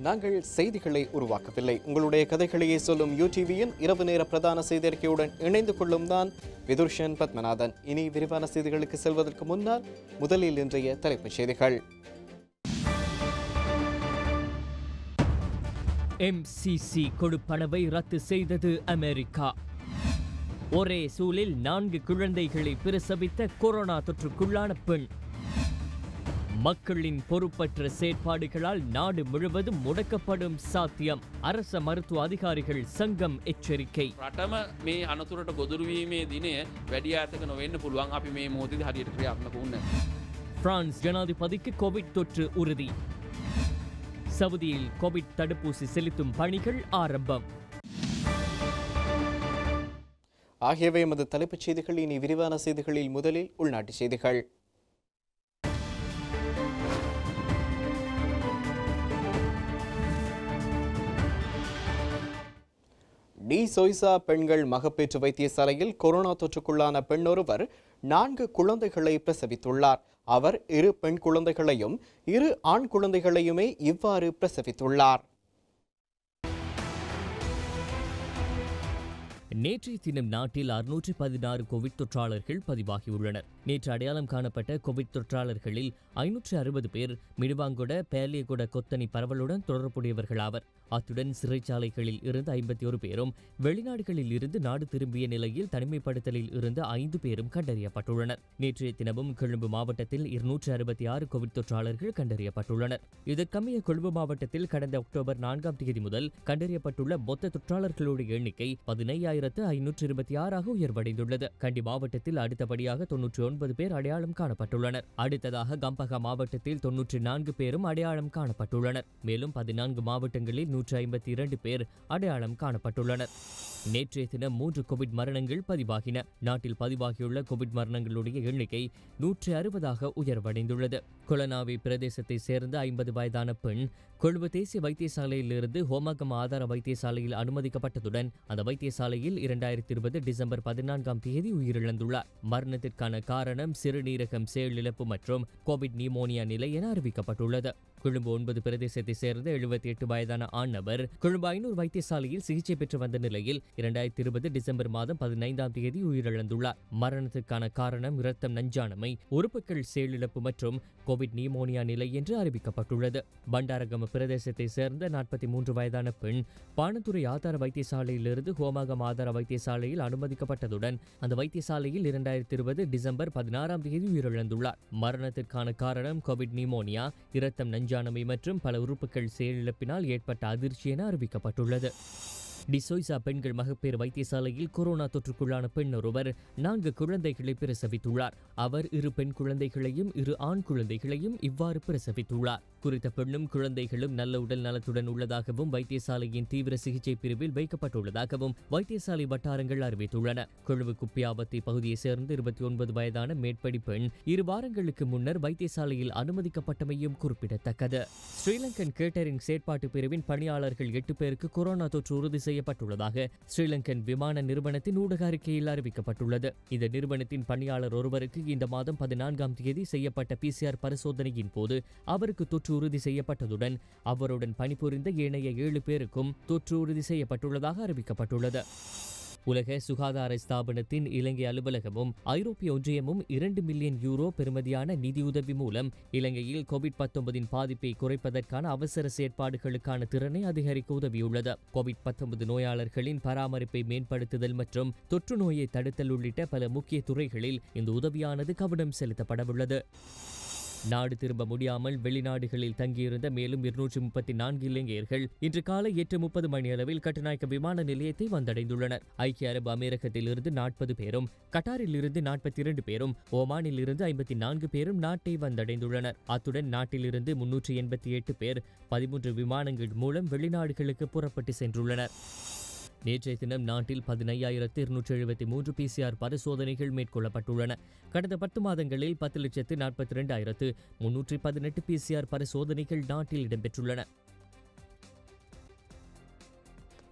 நாங்கள் செய்திகளை உருவாக்கவில்லை. உங்களுடைய கதைகளையே சொல்லும் யூடிவியின் இரவு நேர பிரதான செய்தியறிக்கையுடன் இணைந்து கொள்ளும் தான் விதுர்ஷன் பத்மநாதன். இனி விரிவான செய்திகளுக்கு செல்வதற்கு முன்னால் முதலில் இன்றைய தலைப்புச் செய்திகள். MCC கொடுப்பனவை ரத்து செய்தது அமெரிக்கா. ஒரே சூழலில் 4 குழந்தைகளை பிரசவித்த கொரோனா தொற்றுக்குள்ளான பெண். மக்களின் பொறுப்பற்ற செயற்பாடுகளால் நாடு முழுவதும் முடக்கப்படும் சாத்தியம். அரச மருத்துவ அதிகாரிகள் சங்கம் எச்சரிக்கை. රටම මේ අනතුරට ගොදුරු වීමේ දිනය වැඩි ඈතක නොවෙන්න පුළුවන්. අපි මේ මොහොතේදී හරියට ක්‍රියාත්මක වුණේ. பிரான்ஸ் ஜனாதிபதிக்கு கோவிட் தொற்று உறுதி. சவுதியில் கோவிட் தடுப்பூசி செலுத்தும் பணிகள் ஆரம்பம். ஆகியவை எமது தலைப்புச் செய்திகள். இனி விரிவான செய்திகளில் முதலில் உள்நாட்டு செய்திகள். டி சொய்சா பெண்கள் மகப்பேற்று வைத்தியசாலையில் கொரோனா தொற்றுக்குள்ளான பெண் ஒருவர் 4 குழந்தைகளை பிரசவித்துள்ளார். அவர் 2 பெண் குழந்தைகளையும் 2 ஆண் குழந்தைகளையுமே இவ்வாறு பிரசவித்துள்ளார். நேற்றைய தினம் நாட்டில் 616 கோவிட் தொற்றாளர்கள் பதிவாகியுள்ளனர். நேற்று அடையாளம் காணப்பட்ட கோவிட் தொற்றாளர்களில் 560 பேர் மிடுவாங்கொட, பேலியகொட, கொத்தனி பரவலுடன் தொடர்புடையவர்கள் ஆவர். அத்துடன் சிறைச்சாலைகளில் இருந்து 51 பேரும், வெளிநாடுகளில் இருந்து நாடு திரும்பிய நிலையில் தனிமைப்படுத்தலில் இருந்து 5 பேரும் கண்டறியப்பட்டுள்ளனர். நேற்றைய தினமும் கொழும்பு மாவட்டத்தில் 266 கோவிட் தொற்றாளர்கள் கண்டறியப்பட்டுள்ளனர். இதற்கமைய கொழும்பு மாவட்டத்தில் கடந்த அக்டோபர் 4ஆம் தேதி முதல் கண்டறியப்பட்டுள்ள மொத்த தொற்றாளர்களுடைய எண்ணிக்கை 15,526 உயர்வடைந்துள்ளது. கண்டி மாவட்டத்தில் அடுத்தபடியாக 99 பேர் அடையாளம் காணப்பட்டுள்ளனர். அடுத்ததாக கம்பகா மாவட்டத்தில் 94 பேரும் அடையாளம் காணப்பட்டுள்ளனர். மேலும் 14 மாவட்டங்களில் 152 பேர் அடையாளம் காணப்பட்டுள்ளனர். நேற்றைய தினம் 3 கோவிட் மரணங்கள் பதிவாகின. நாட்டில் பதிவாகியுள்ள கோவிட் மரணங்களுடைய எண்ணிக்கை 160 உயர்வடைந்துள்ளது. கொலனாவி பிரதேசத்தை சேர்ந்த 50 வயதான பெண் கொழும்பு தேசிய வைத்தியசாலையிலிருந்து ஹோமகம் ஆதார வைத்தியசாலையில் அனுமதிக்கப்பட்டதுடன் அந்த வைத்தியசாலையில் 2020 டிசம்பர் 14ஆம் தேதி உயிரிழந்துள்ளார். மரணத்திற்கான காரணம் சிறுநீரகம் செயலிழப்பு மற்றும் கோவிட் நிமோனியா நிலை என அறிவிக்கப்பட்டுள்ளது. கொழும்பு 9 பிரதேசத்தை சேர்ந்த 78 வயதான ஆண் நபர் கொழும்பு 500 வைத்தியசாலையில் சிகிச்சை பெற்று வந்த நிலையில் 2020 டிசம்பர் மாதம் 15ஆம் தேதி உயிரிழந்துள்ளார். மரணத்திற்கான காரணம் இரத்தம் நஞ்சானமை, உறுப்புகள் செயலிழப்பு மற்றும் கோவிட் நிமோனியா நிலை என்று அறிவிக்கப்பட்டுள்ளது. பண்டாரகம பிரதேசத்தை சேர்ந்த 43 வயதான பெண் பானதுறை ஆதார வைத்தியசாலையிலிருந்து ஹோமகம் ஆதார வைத்தியசாலையில் அனுமதிக்கப்பட்டதுடன் அந்த வைத்தியசாலையில் 2020 டிசம்பர் 16ஆம் தேதி உயிரிழந்துள்ளார். மரணத்திற்கான காரணம் கோவிட் நிமோனியா, இரத்தம் நஞ்சானமை மற்றும் பல உறுப்புகள் செயலிழப்பினால் ஏற்பட்ட அதிர்ச்சி என அறிவிக்கப்பட்டுள்ளது. டிசோய்சா பெண்கள் மகப்பேறு வைத்தியசாலையில் கொரோனா தொற்றுக்குள்ளான பெண் ஒருவர் 4 குழந்தைகளை பிரசவித்துள்ளார். அவர் 2 பெண் குழந்தைகளையும் 2 ஆண் குழந்தைகளையும் இவ்வாறு பிரசவித்துள்ளார். குறித்த பெண்ணும் குழந்தைகளும் நல்ல உடல் நலத்துடன் உள்ளதாகவும் வைத்தியசாலையின் தீவிர சிகிச்சை பிரிவில் வைக்கப்பட்டுள்ளதாகவும் வைத்தியசாலை வட்டாரங்கள் அறிவித்துள்ளன. கொழும்பு குப்பியாவத்தை பகுதியைச் சேர்ந்த 29 வயதான மேற்படி பெண் 2 வாரங்களுக்கு முன்னர் வைத்தியசாலையில் அனுமதிக்கப்பட்டமையும் குறிப்பிடத்தக்கது. ஸ்ரீலங்கன் கேட்டரிங் செயற்பாட்டு பிரிவின் பணியாளர்கள் 8 பேருக்கு கொரோனா தொற்று உறுதி செய்யப்பட்டுள்ளதாக ஸ்ரீலங்கன் விமான நிறுவனத்தின் ஊடக அறிக்கையில் அறிவிக்கப்பட்டுள்ளது. இந்த நிறுவனத்தின் பணியாளர் ஒருவருக்கு இந்த மாதம் 14ஆம் தேதி செய்யப்பட்ட PCR பரிசோதனையின் போது அவருக்கு தொற்று உறுதி செய்யப்பட்டதுடன் அவருடன் பணிபுரிந்த ஏனைய 7 பேருக்கும் தொற்று உறுதி செய்யப்பட்டுள்ளதாக அறிவிக்கப்பட்டுள்ளது. உலக சுகாதார ஸ்தாபனத்தின் இலங்கை அலுவலகமும் ஐரோப்பிய ஒன்றியமும் 2 மில்லியன் யூரோ பெறுமதியான நிதியுதவி மூலம் இலங்கையில் கோவிட்-19 பாதிப்பை குறைப்பதற்கான அவசர செயற்பாடுகளுக்கான திறனை அதிகரிக்க உதவியுள்ளது. கோவிட்-19 நோயாளர்களின் பராமரிப்பை மேம்படுத்துதல் மற்றும் தொற்று நோயை தடுத்தல் உள்ளிட்ட பல முக்கிய துறைகளில் இந்த உதவியானது கவனம் செலுத்தப்படவுள்ளது. நாடு திரும்ப முடியாமல் வெளிநாடுகளில் தங்கியிருந்த மேலும் 234 இலங்கையர்கள் இன்று காலை 8:30 மணியளவில் கட்டுநாயக்க விமான நிலையத்தை வந்தடைந்துள்ளனர். ஐக்கிய அரபு அமீரகத்தில் இருந்து 40 பேரும், கட்டாரில் இருந்து 42 பேரும், ஓமானில் இருந்து 54 பேரும் நாட்டை வந்தடைந்துள்ளனர். அத்துடன் நாட்டிலிருந்து 388 பேர் 13 விமானங்கள் மூலம் வெளிநாடுகளுக்கு புறப்பட்டு சென்றுள்ளனர். நேற்றைய தினம் நாட்டில் 15,273 PCR பரிசோதனைகள் மேற்கொள்ளப்பட்டுள்ளன. கடந்த 10 மாதங்களில் 10,42,318 PCR பரிசோதனைகள் நாட்டில் இடம்பெற்றுள்ளன.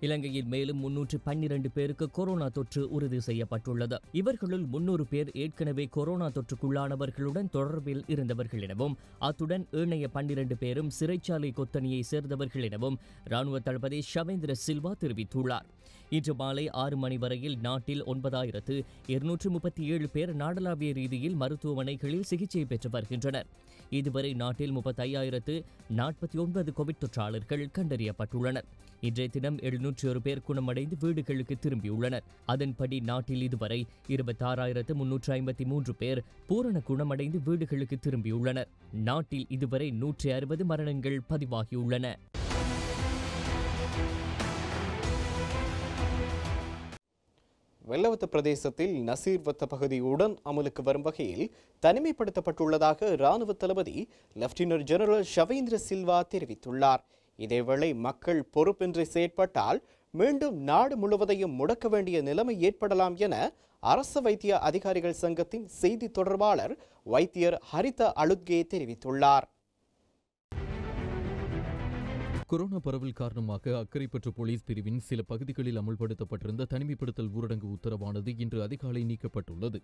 இலங்கையில் மேலும் 312 பேருக்கு கொரோனா தொற்று உறுதி செய்யப்பட்டுள்ளது. இவர்களுள் 300 பேர் ஏற்கனவே கொரோனா தொற்றுக்குள்ளானவர்களுடன் தொடர்பில் இருந்தவர்கள் எனவும் அத்துடன் ஏனைய 12 பேரும் சிறைச்சாலை கொத்தணியை சேர்ந்தவர்கள் எனவும் ராணுவ தளபதி ஷவேந்திர சில்வா தெரிவித்துள்ளார். இன்று மாலை 6 மணி வரையில் நாட்டில் 9237 பேர் நாடளாவிய ரீதியில் மருத்துவமனைகளில் சிகிச்சை பெற்று வருகின்றனர். இதுவரை நாட்டில் 35,049 கோவிட் தொற்றாளர்கள் கண்டறியப்பட்டுள்ளனர். இன்றைய தினம் 701 பேர் குணமடைந்து வீடுகளுக்கு திரும்பியுள்ளனர். அதன்படி நாட்டில் இதுவரை 26,353 பேர் பூரண குணமடைந்து வீடுகளுக்கு திரும்பியுள்ளனர். நாட்டில் இதுவரை 160 மரணங்கள் பதிவாகியுள்ளன. வெள்ளவத்த பிரதேசத்தில் நசீர்வத்த பகுதியுடன் அமலுக்கு வரும் வகையில் தனிமைப்படுத்தப்பட்டுள்ளதாக இராணுவ தளபதி லெப்டினன்ட் ஜெனரல் ஷவேந்திர சில்வா தெரிவித்துள்ளார். இதேவேளை மக்கள் பொறுப்பின்றி செயற்பட்டால் மீண்டும் நாடு முழுவதையும் முடக்க வேண்டிய நிலைமை ஏற்படலாம் என அரசு வைத்திய அதிகாரிகள் சங்கத்தின் செய்தி தொடர்பாளர் வைத்தியர் ஹரித அலுத்கே தெரிவித்துள்ளார். கொரோனா பரவல் காரணமாக அக்கரைப்பற்று போலீஸ் பிரிவின் சில பகுதிகளில் அமுல்படுத்தப்பட்டிருந்த தனிமைப்படுத்தல் ஊரடங்கு உத்தரவானது இன்று அதிகாலை நீக்கப்பட்டுள்ளது.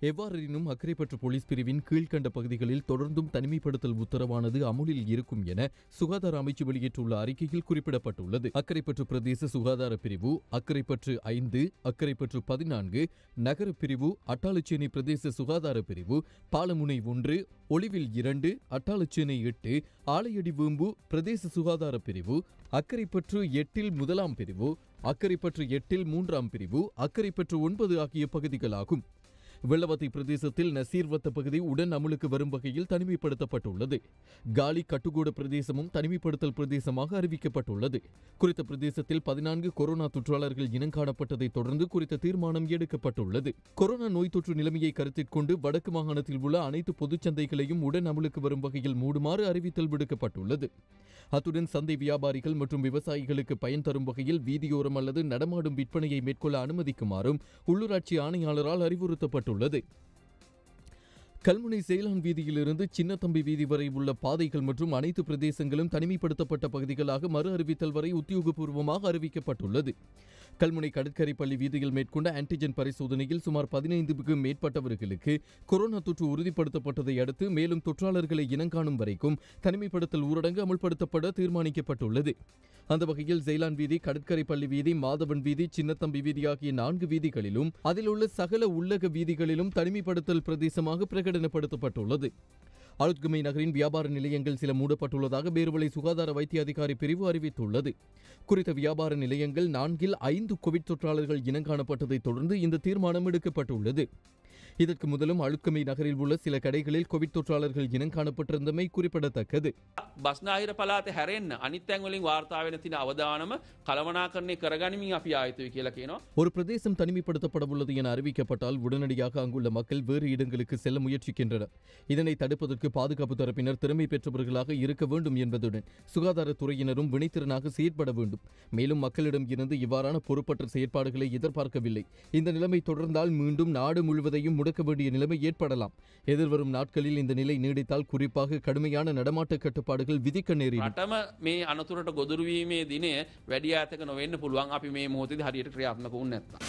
எவ்வாறெனினும் அக்கரைப்பற்று போலீஸ் பிரிவின் கீழ்கண்ட பகுதிகளில் தொடர்ந்தும் தனிமைப்படுத்தல் உத்தரவானது அமுலில் இருக்கும் என சுகாதார அமைச்சு வெளியிட்டுள்ள அறிக்கையில் குறிப்பிடப்பட்டுள்ளது. அக்கரைப்பற்று பிரதேச சுகாதார பிரிவு, அக்கரைப்பற்று 5, அக்கரைப்பற்று 14, நகர பிரிவு, அட்டாளச்சேனை பிரதேச சுகாதார பிரிவு, பாலமுனை 1, ஒளிவில் 2, அட்டாளச்சேனை 8, ஆலையடி வேம்பு பிரதேச சுகாதார பிரிவு, அக்கரைப்பற்று 8 முதலாம் பிரிவு, அக்கரைப்பற்று 8 3ஆம் பிரிவு, அக்கரைப்பற்று 9 ஆகிய பகுதிகளாகும். வெள்ளவத்தை பிரதேசத்தில் நசீர்வத்த பகுதி உடன் அமலுக்கு வரும் வகையில் தனிமைப்படுத்தப்பட்டுள்ளது. காலி கட்டுகோட பிரதேசமும் தனிமைப்படுத்தல் பிரதேசமாக அறிவிக்கப்பட்டுள்ளது. குறித்த பிரதேசத்தில் 14 கொரோனா தொற்றாளர்கள் இனங்காணப்பட்டதை தொடர்ந்து குறித்த தீர்மானம் எடுக்கப்பட்டுள்ளது. கொரோனா நோய் தொற்று நிலைமையை கருத்தில் கொண்டு வடக்கு மாகாணத்தில் உள்ள அனைத்து பொதுச்சந்தைகளையும் உடன் அமலுக்கு வரும் வகையில் மூடுமாறு அறிவித்தல் விடுக்கப்பட்டுள்ளது. அத்துடன் சந்தை வியாபாரிகள் மற்றும் விவசாயிகளுக்கு பயன் தரும் வகையில் வீதியோரம் அல்லது நடமாடும் விற்பனையை மேற்கொள்ள அனுமதிக்குமாறும் உள்ளூராட்சி ஆணையாளரால் அறிவுறுத்தப்பட்டுள்ளது. கல்முனை செயலான் வீதியிலிருந்து சின்னத்தம்பி வீதி வரை உள்ள பாதைகள் மற்றும் அனைத்து பிரதேசங்களும் தனிமைப்படுத்தப்பட்ட பகுதிகளாக மறு அறிவித்தல் வரை உத்தியோகபூர்வமாக அறிவிக்கப்பட்டுள்ளது. கல்முனை கடற்கரை பள்ளி வீதியில் மேற்கொண்ட ஆன்டிஜென் பரிசோதனையில் சுமார் 15க்கும் மேற்பட்டவர்களுக்கு கொரோனா தொற்று உறுதிப்படுத்தப்பட்டதை அடுத்து மேலும் தொற்றாளர்களை இனங்காணும் வரைக்கும் தனிமைப்படுத்தல் ஊரடங்கு அமுல்படுத்தப்பட தீர்மானிக்கப்பட்டுள்ளது. அந்த வகையில் ஜெயிலான் வீதி, கடற்கரை பள்ளி வீதி, மாதவன் வீதி, சின்னத்தம்பி வீதி ஆகிய 4 வீதிகளிலும் அதில் உள்ள சகல உள்ளக வீதிகளிலும் தனிமைப்படுத்தல் பிரதேசமாக பிரகடனப்படுத்தப்பட்டுள்ளது. அலுத்கமை நகரின் வியாபார நிலையங்கள் சில மூடப்பட்டுள்ளதாக பேருவளை சுகாதார வைத்திய அதிகாரி பிரிவு அறிவித்துள்ளது. குறித்த வியாபார நிலையங்கள் 4ல் 5 கோவிட் தொற்றாளர்கள் இனங்காணப்பட்டதை தொடர்ந்து இந்த தீர்மானம் எடுக்கப்பட்டுள்ளது. இதற்கு முதலும் அலுத்கமை நகரில் உள்ள சில கடைகளில் கோவிட் தொற்றாளர்கள் இனங்காணப்பட்டிருந்தமை குறிப்பிடத்தக்கது. බස්නාහිර පළාතේ හැරෙන්න අනිත් තැන් වලින් වාර්තා වෙන තියෙන අවදානම කළමනාකරණය කරගනිමින් අපි ආයතුයි කියලා කියනවා. ஒரு பிரதேசம் தனிமைப்படுத்தப்பட உள்ளது என அறிவிக்கப்பட்டால் உடனடியாக அங்குள்ள மக்கள் வேறு இடங்களுக்கு செல்ல முயற்சிக்கின்றனர். இதனை தடுப்பதற்கு பாதுகாப்பு தரப்பினர் திறமை பெற்றவர்களாக இருக்க வேண்டும் என்பதுடன் சுகாதாரத்துறையினரும் வினைத்திறனாக செயற்பட வேண்டும். மேலும் மக்களிடம் இருந்து இவ்வாறான பொறுப்பற்ற செயற்பாடுகளை எதிர்பார்க்கவில்லை. இந்த நிலைமை தொடர்ந்தால் மீண்டும் நாடு முழுவதையும் முடக்க வேண்டிய நிலைமை ஏற்படலாம். எதிர்வரும் நாட்களில் இந்த நிலை நீடித்தால் குறிப்பாக கடுமையான நடமாட்ட கட்டுப்பாடுகள் விதிக்க நேரிடும். රටම මේ අනතුරට ගොදුරු වීමේ දිනය වැඩි ඈතක නොවෙන්න පුළුවන් අපි මේ මොහොතේදී හරියට ක්‍රියාත්මක වුනේ නැත්නම්.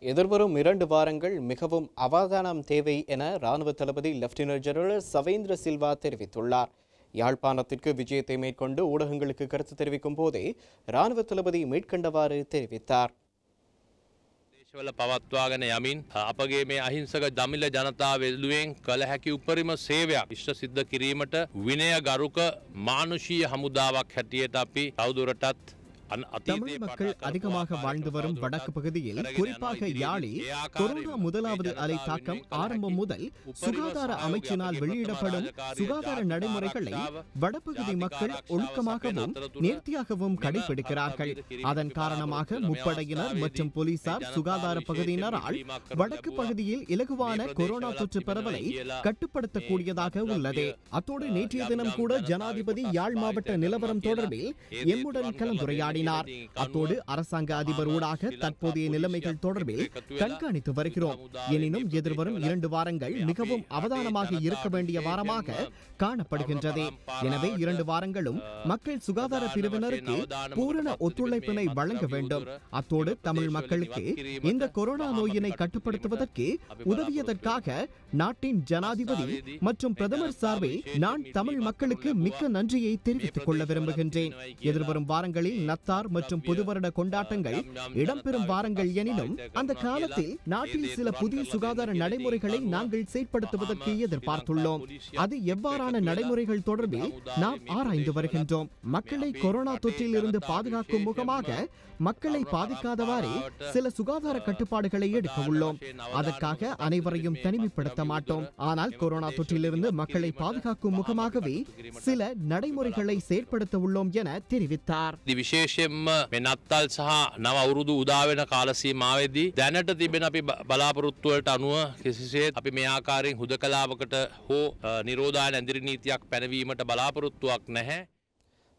எதிர்வரும் 2 வாரங்கள் மிகவும் அவதானம் தேவை என ராணுவ தளபதி லெப்டினன்ட் ஜெனரல் ஷவேந்திர சில்வா தெரிவித்துள்ளார். யாழ்ப்பாணத்திற்கு விஜயத்தை மேற்கொண்டு ஊடகங்களுக்கு கருத்து தெரிவிக்கும் போதே ராணுவ தளபதி மேற்கண்டவாறு தெரிவித்தார். දේශවල පවත්වාගෙන යමින් අපගේ මේ අහිංසක දමිළ ජනතාව වෙනුවෙන් කළ හැකි උපරිම සේවයක් ඉෂ්ට සිද්ධ කිරීමට විනය ගරුක මානුෂීය හමුදාවක් හැටියට අපි තවදුරටත් தமிழ் மக்கள் அதிகமாக வாழ்ந்து வரும் வடக்கு பகுதியில் குறிப்பாக யாழி கொரோனா முதலாவது அலை தாக்கம் ஆரம்பம் முதல் சுகாதார அமைச்சினால் வெளியிடப்படும் சுகாதார நடைமுறைகளை வடபகுதி மக்கள் ஒழுக்கமாகவும் நேர்த்தியாகவும் கடைபிடிக்கிறார்கள். அதன் காரணமாக முப்படையினர் மற்றும் போலீசார் சுகாதார பகுதியினரால் வடக்கு பகுதியில் இலகுவான கொரோனா தொற்று பரவலை கட்டுப்படுத்தக்கூடியதாக உள்ளது. அத்தோடு நேற்றைய தினம் கூட ஜனாதிபதி யாழ் மாவட்ட நிலவரம் தொடர்பில் எம்முடன் கலந்துரையாடினார். சுட்டிக்காட்டினார். அத்தோடு அரசாங்க அதிபர் ஊடாக தற்போதைய நிலைமைகள் தொடர்பில் கண்காணித்து வருகிறோம். எனினும் எதிர்வரும் 2 வாரங்கள் மிகவும் அவதானமாக இருக்க வேண்டிய வாரமாக காணப்படுகின்றது. எனவே 2 வாரங்களும் மக்கள் சுகாதார பிரிவினருக்கு பூரண ஒத்துழைப்பினை வழங்க வேண்டும். அத்தோடு தமிழ் மக்களுக்கு இந்த கொரோனா நோயினை கட்டுப்படுத்துவதற்கு உதவியதற்காக நாட்டின் ஜனாதிபதி மற்றும் பிரதமர் சார்பில் நான் தமிழ் மக்களுக்கு மிக்க நன்றியை தெரிவித்துக் கொள்ள விரும்புகின்றேன். எதிர்வரும் வாரங்களில் நத்தார் மற்றும் புது வருட கொண்டாட்டங்கள் இடம்பெறும் வாரங்கள் எனினும் அந்த காலத்தில் நாட்டில் சில புதிய சுகாதார நடைமுறைகளை நாங்கள் செயற்படுத்துவதற்கு எதிர்பார்த்துள்ளோம். அது எவ்வாறான நடைமுறைகள் தொடர்பில் நாம் ஆராய்ந்து வருகின்றோம். மக்களை கொரோனா தொற்றில் இருந்து பாதுகாக்கும் முகமாக மக்களை பாதிக்காதவாறு சில சுகாதார கட்டுப்பாடுகளை எடுக்க உள்ளோம். அதற்காக அனைவரையும் தனிமைப்படுத்த மாட்டோம். ஆனால் கொரோனா தொற்றிலிருந்து மக்களை பாதுகாக்கும் முகமாகவே சில நடைமுறைகளை செயற்படுத்த உள்ளோம் என தெரிவித்தார். විශේෂයෙන්ම මේ නත්තල් සහ නව අවුරුදු උදා වෙන කාල සීමාවෙදී දැනට තිබෙන අපි බලාපොරොත්තු වලට අනුව කිසිසේත් අපි මේ ආකාරයෙන් හුදකලාවකට හෝ නිරෝධායන ඇඳිරි නීතියක් පැනවීමට බලාපොරොත්තුවක් නැහැ.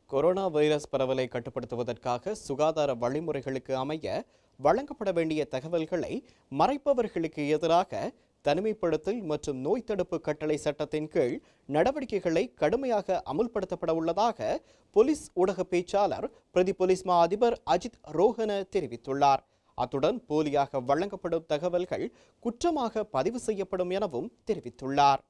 கொரோனா வைரஸ் பரவலை கட்டுப்படுத்துவதற்காக சுகாதார வழிமுறைகளுக்கு அமைய வழங்கப்பட வேண்டிய தகவல்களை மறைப்பவர்களுக்கு எதிராக தனிமைப்படுத்தல் மற்றும் நோய் தடுப்பு கட்டளை சட்டத்தின் கீழ் நடவடிக்கைகளை கடுமையாக அமுல்படுத்தப்பட உள்ளதாக போலீஸ் ஊடக பேச்சாளர் பிரதி போலீஸ் மா அதிபர் அஜித் ரோஹன தெரிவித்துள்ளார். அத்துடன் போலியாக வழங்கப்படும் தகவல்கள் குற்றமாக பதிவு செய்யப்படும் எனவும் தெரிவித்துள்ளார்.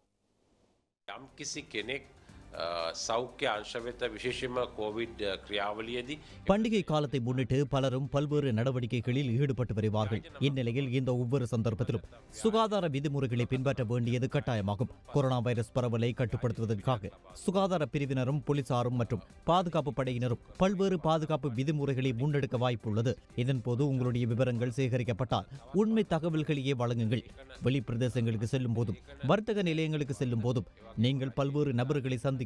சௌக்கிய அம்சவித்த விசேஷமா கோவிட் கிரியாவலியதி பண்டிகை காலத்தை முன்னிட்டு பலரும் பல்வேறு நடவடிக்கைகளில் ஈடுபட்டு வருவார்கள். இந்நிலையில் இந்த ஒவ்வொரு சந்தர்ப்பத்திலும் சுகாதார விதிமுறைகளை பின்பற்ற வேண்டியது கட்டாயமாகும். கொரோனா வைரஸ் பரவலை கட்டுப்படுத்துவதற்காக சுகாதார பிரிவினரும் போலீசாரும் மற்றும் பாதுகாப்பு படையினரும் பல்வேறு பாதுகாப்பு விதிமுறைகளை முன்னெடுக்க வாய்ப்புள்ளது. இதன்போது உங்களுடைய விவரங்கள் சேகரிக்கப்பட்டால் உண்மை தகவல்களையே வழங்குங்கள். வெளிப்பிரதேசங்களுக்கு செல்லும் போதும் வர்த்தக நிலையங்களுக்கு செல்லும் போதும் நீங்கள் பல்வேறு நபர்களை சந்திக்கிறீர்கள்.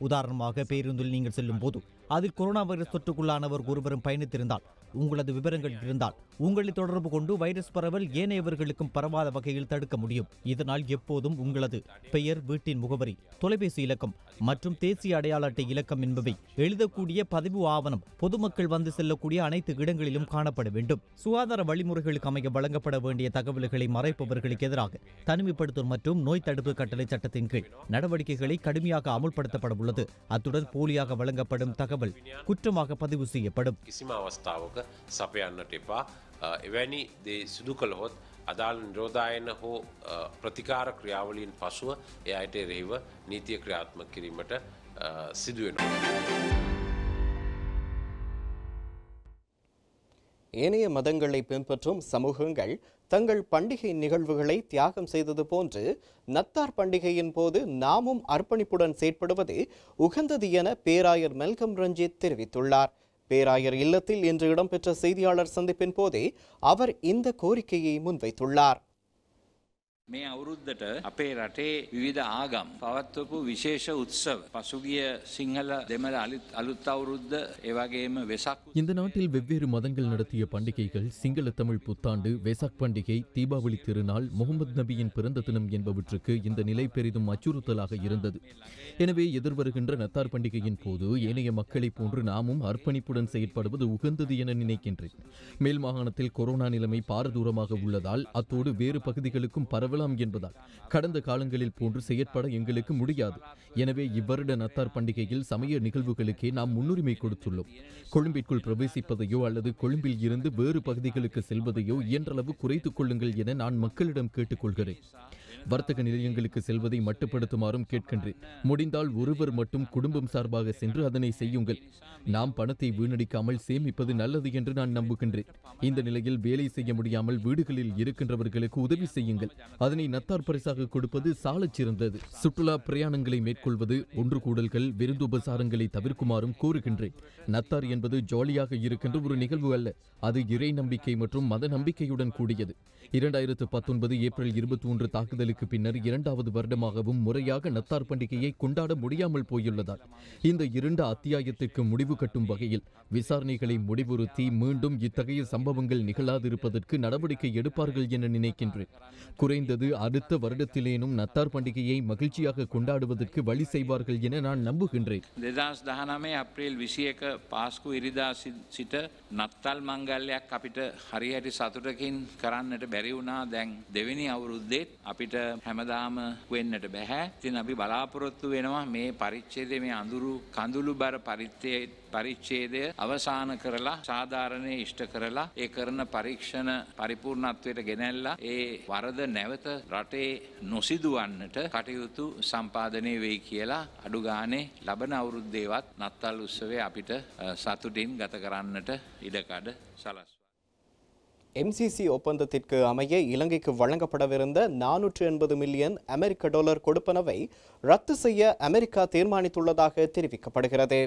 உதாரணமாக பேருந்தில் நீங்கள் செல்லும் போது அதில் கொரோனா வைரஸ் தொற்றுக்குள்ளானவர் ஒருவரும் பயணித்திருந்தால் உங்களது விவரங்கள் இருந்தால் உங்களை தொடர்பு கொண்டு வைரஸ் பரவல் ஏனையவர்களுக்கும் பரவாத வகையில் தடுக்க முடியும். இதனால் எப்போதும் உங்களது பெயர், வீட்டின் முகவரி, தொலைபேசி இலக்கம் மற்றும் தேசிய அடையாள அட்டை இலக்கம் என்பவை எழுதக்கூடிய பதிவு ஆவணம் பொதுமக்கள் வந்து செல்லக்கூடிய அனைத்து இடங்களிலும் காணப்பட வேண்டும். சுகாதார வழிமுறைகளுக்கு அமைய வழங்கப்பட வேண்டிய தகவல்களை மறைப்பவர்களுக்கு எதிராக தனிமைப்படுத்தும் மற்றும் நோய் தடுப்பு கட்டளை சட்டத்தின் கீழ் நடவடிக்கைகளை கடுமையாக அமுல்படுத்தப்பட உள்ளது. அத்துடன் போலியாக வழங்கப்படும் தகவல் குற்றமாக பதிவு செய்யப்படும். සපයන්නට එපා. එවැනි දේ සිදු කළහොත් අදාළ නිරෝධායන හෝ ප්‍රතිකාර ක්‍රියාවලින් පසුව ඒ අයට එරෙහිව නීතිය ක්‍රියාත්මක කිරීමට සිදු වෙනවා. ஏனைய மதங்களை பின்பற்றும் சமூகங்கள் தங்கள் பண்டிகை நிகழ்வுகளை தியாகம் செய்தது போன்று நத்தார் பண்டிகையின் போது நாமும் அர்ப்பணிப்புடன் செயற்படுவது உகந்தது என பேராயர் மெல்கம் ரஞ்சித் தெரிவித்துள்ளார். பேராயர் இல்லத்தில் இன்று இடம்பெற்ற செய்தியாளர் சந்திப்பின் போதே அவர் இந்த கோரிக்கையை முன்வைத்துள்ளார். මේ අවුරුද්දට අපේ රටේ විවිධ ආගම් පවත්වපු විශේෂ උත්සව පසුගිය සිංහල දෙමළ අලුත් අවුරුද්ද ඒ වගේම වෙසක් இந்த நாட்டில் வெவ்வேறு மதங்கள் நடத்திய பண்டிகைகள் சிங்கள தமிழ் புத்தாண்டு, வெசாக் பண்டிகை, தீபாவளி திருநாள், முகமது நபியின் பிறந்த தினம் என்பவற்றுக்கு இந்த நிலை பெரிதும் அச்சுறுத்தலாக இருந்தது. எனவே எதிர்வருகின்ற நத்தார் பண்டிகையின் போது ஏனைய மக்களைப் போன்று நாமும் அர்ப்பணிப்புடன் செயற்படுவது உகந்தது என நினைக்கின்றேன். மேல் மாகாணத்தில் கொரோனா நிலைமை பாரதூரமாக உள்ளதால் அத்தோடு வேறு பகுதிகளுக்கும் பரவலாம் என்பதால் கடந்த காலங்களில் போன்று செயற்பட எங்களுக்கு முடியாது. எனவே இவ்வருட நத்தார் பண்டிகையில் சமய நிகழ்வுகளுக்கே நாம் முன்னுரிமை கொடுத்துள்ளோம். கொழும்பிற்குள் பிரவேசிப்பதையோ அல்லது கொழும்பில் இருந்து வேறு பகுதிகளுக்கு செல்வதையோ இயன்றளவு குறைத்துக் கொள்ளுங்கள் என நான் மக்களிடம் கேட்டுக்கொள்கிறேன். வர்த்தக நிலையங்களுக்கு செல்வதை மட்டுப்படுத்துமாறும் கேட்கின்றேன். முடிந்தால் ஒருவர் மட்டும் குடும்பம் சார்பாக சென்று அதனை செய்யுங்கள். நாம் பணத்தை வீணடிக்காமல் சேமிப்பது நல்லது என்று நான் நம்புகின்றேன். இந்த நிலையில் வேலை செய்ய முடியாமல் வீடுகளில் இருக்கின்றவர்களுக்கு உதவி செய்யுங்கள். அதனை நத்தார் பரிசாக கொடுப்பது சாலச் சிறந்தது. சுற்றுலா பிரயாணங்களை மேற்கொள்வது, ஒன்று கூடல்கள், விருந்துபசாரங்களை தவிர்க்குமாறும் கூறுகின்றேன். நத்தார் என்பது ஜாலியாக இருக்கின்ற ஒரு நிகழ்வு அல்ல. அது இறை நம்பிக்கை மற்றும் மத நம்பிக்கையுடன் கூடியது. 2019 ஏப்ரல் 21 தாக்குதலுக்கு பின்னர் இரண்டாவது வருடமாகவும் முறையாக நத்தார் பண்டிகையை கொண்டாட முடியாமல் போயுள்ளதால் இந்த இருண்ட அத்தியாயத்துக்கு முடிவு கட்டும் வகையில் விசாரணைகளை முடிவுறுத்தி மீண்டும் இத்தகைய சம்பவங்கள் நிகழாதிருப்பதற்கு நடவடிக்கை எடுப்பார்கள் என நினைக்கின்றேன். குறைந்தது அடுத்த வருடத்திலேனும் நத்தார் பண்டிகையை மகிழ்ச்சியாக கொண்டாடுவதற்கு வழி செய்வார்கள் என நான் நம்புகின்றேன். 2019 අප්‍රේල් 21 පාස්කු ඉරිදා සිට නත්තල් මංගල්‍යයක් අපිට හරියට සතුටකින් කරන්නට බැරි වුණා. දැන් දෙවෙනි අවුරුද්දේත් අපිට හැමදාම වෙන්නට බෑ. ඉතින් අපි බලාපොරොත්තු වෙනවා මේ පරිච්ඡේදයේ මේ අඳුරු කඳුළු බර පරිච්ඡේදය අවසන් කරලා සාධාරණේ ඉෂ්ට කරලා ඒ කරන පරීක්ෂණ පරිපූර්ණත්වයට ගෙනල්ලා ඒ වරද නැවත රටේ නොසිදුවන්නට කටයුතු සම්පාදනය වෙයි කියලා අඩු ගානේ ලබන අවුරුද්දේවත් නත්තල් උත්සවය අපිට සතුටින් ගත කරන්නට ඉඩකඩ සලස්වනවා. MCC ஒப்பந்தத்திற்கு அமைய இலங்கைக்கு வழங்கப்படவிருந்த 480 மில்லியன் அமெரிக்க டாலர் கொடுப்பனவை ரத்து செய்ய அமெரிக்கா தீர்மானித்துள்ளதாக தெரிவிக்கப்படுகிறது.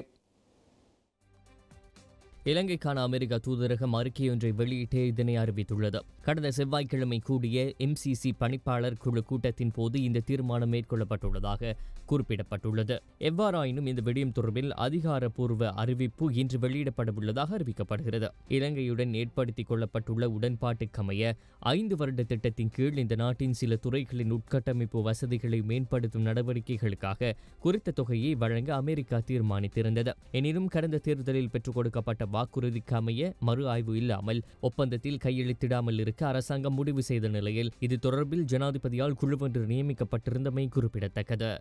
இலங்கைக்கான அமெரிக்க தூதரகம் அறிக்கையொன்றை வெளியிட்டு இதனை அறிவித்துள்ளது. கடந்த செவ்வாய்க்கிழமை கூடிய MCC பணிப்பாளர் குழு கூட்டத்தின் போது இந்த தீர்மானம் மேற்கொள்ளப்பட்டுள்ளதாக குறிப்பிடப்பட்டுள்ளது. எவ்வாறாயினும் இந்த விடயம் தொடர்பில் அதிகாரப்பூர்வ அறிவிப்பு இன்று வெளியிடப்படவுள்ளதாக அறிவிக்கப்படுகிறது. இலங்கையுடன் ஏற்படுத்திக் கொள்ளப்பட்டுள்ள உடன்பாட்டுக்கமைய 5 வருட திட்டத்தின் கீழ் இந்த நாட்டின் சில துறைகளின் உட்கட்டமைப்பு வசதிகளை மேம்படுத்தும் நடவடிக்கைகளுக்காக குறித்த தொகையை வழங்க அமெரிக்கா தீர்மானித்திருந்தது. எனினும் கடந்த தேர்தலில் பெற்றுக் கொடுக்கப்பட்ட வாக்குறுதிக்கு அமைய மறு ஆய்வு இல்லாமல் ஒப்பந்தத்தில் கையெழுத்திடாமல் இருக்க அரசாங்கம் முடிவு செய்த நிலையில் இது தொடர்பில் ஜனாதிபதியால் குழுவொன்று நியமிக்கப்பட்டிருந்தமை குறிப்பிடத்தக்கது.